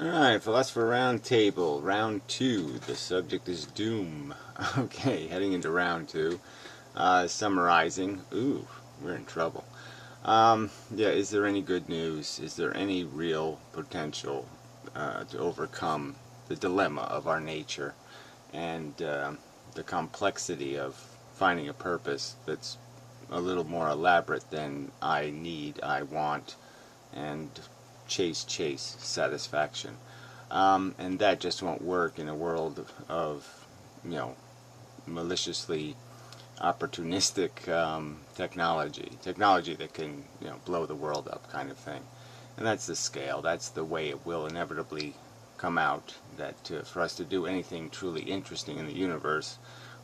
Alright, Philosopher Roundtable, round 2. The subject is doom. Okay, heading into round 2. Summarizing. Ooh, we're in trouble. Yeah, is there any good news? Is there any real potential to overcome the dilemma of our nature and the complexity of finding a purpose that's a little more elaborate than I need, I want, and chase satisfaction, and that just won't work in a world of maliciously opportunistic technology that can blow the world up, kind of thing. And that's the scale. That's the way it will inevitably come out, that for us to do anything truly interesting in the universe,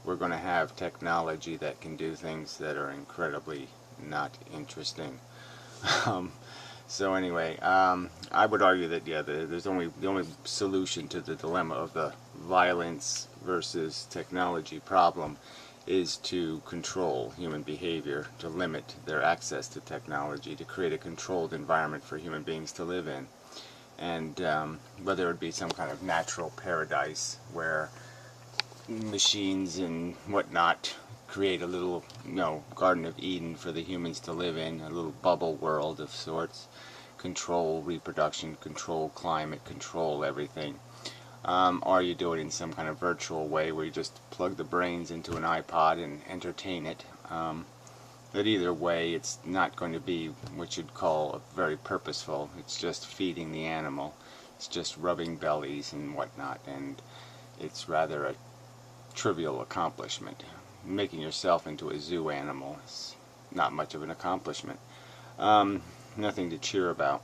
we're going to have technology that can do things that are incredibly not interesting. So anyway, I would argue that the only solution to the dilemma of the violence versus technology problem is to control human behavior, to limit their access to technology, to create a controlled environment for human beings to live in, and whether it be some kind of natural paradise where machines and whatnot create a little, Garden of Eden for the humans to live in, a little bubble world of sorts, control reproduction, control climate, control everything. Or you do it in some kind of virtual way where you just plug the brains into an iPod and entertain it. But either way, it's not going to be what you'd call very purposeful. It's just feeding the animal. It's just rubbing bellies and whatnot, and it's rather a trivial accomplishment. Making yourself into a zoo animal is not much of an accomplishment. Nothing to cheer about.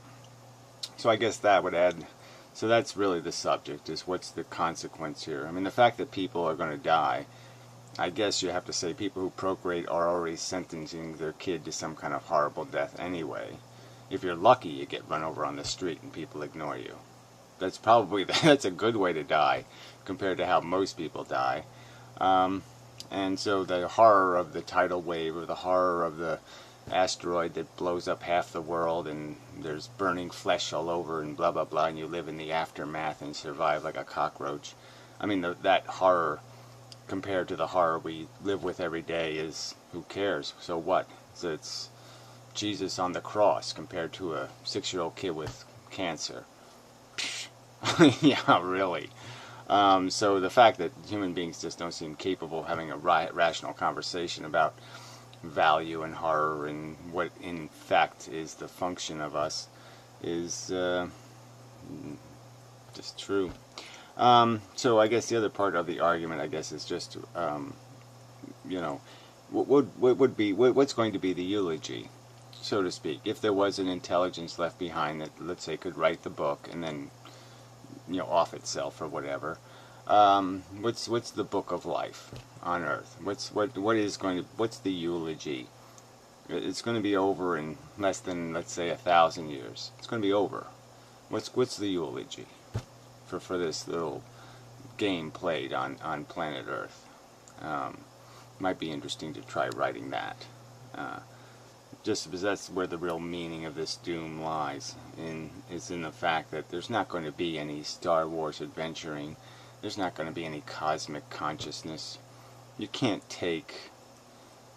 So I guess that would add, so that's really the subject, is what's the consequence here. I mean, the fact that people are going to die, I guess you have to say people who procreate are already sentencing their kid to some kind of horrible death anyway. If you're lucky, you get run over on the street and people ignore you. That's probably, that's a good way to die compared to how most people die. And so the horror of the tidal wave, or the horror of the asteroid that blows up half the world and there's burning flesh all over and blah blah blah, and you live in the aftermath and survive like a cockroach. I mean, that horror compared to the horror we live with every day is, who cares? So what? So it's Jesus on the cross compared to a 6-year-old kid with cancer. Yeah, really. So the fact that human beings just don't seem capable of having a rational conversation about value and horror and what in fact is the function of us is just true. So I guess the other part of the argument, I guess, is just what's going to be the eulogy, so to speak, if there was an intelligence left behind that, let's say, could write the book and then off itself or whatever. What's the book of life on Earth? What's the eulogy? It's going to be over in less than, let's say, 1,000 years. It's going to be over. What's the eulogy for this little game played on planet Earth? Might be interesting to try writing that. Just because that's where the real meaning of this doom lies, is in the fact that there's not going to be any Star Wars adventuring. There's not going to be any cosmic consciousness. You can't take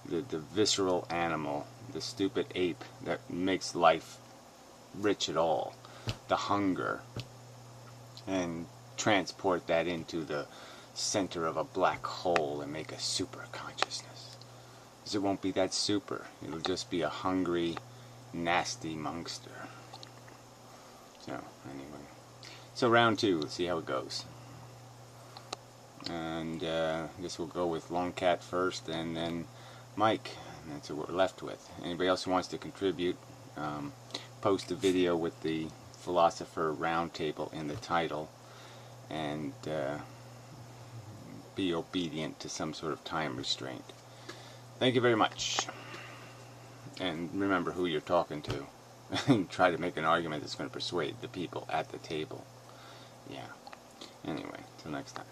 the visceral animal, the stupid ape that makes life rich at all, the hunger, and transport that into the center of a black hole and make a super consciousness. Because it won't be that super. It'll just be a hungry, nasty monster. So, anyway. So round 2, let's see how it goes. And I guess we'll go with Longcat first, and then Mike. And that's what we're left with. Anybody else who wants to contribute, post a video with the Philosopher Roundtable in the title, and be obedient to some sort of time restraint. Thank you very much. And remember who you're talking to. And try to make an argument that's going to persuade the people at the table. Yeah. Anyway, till next time.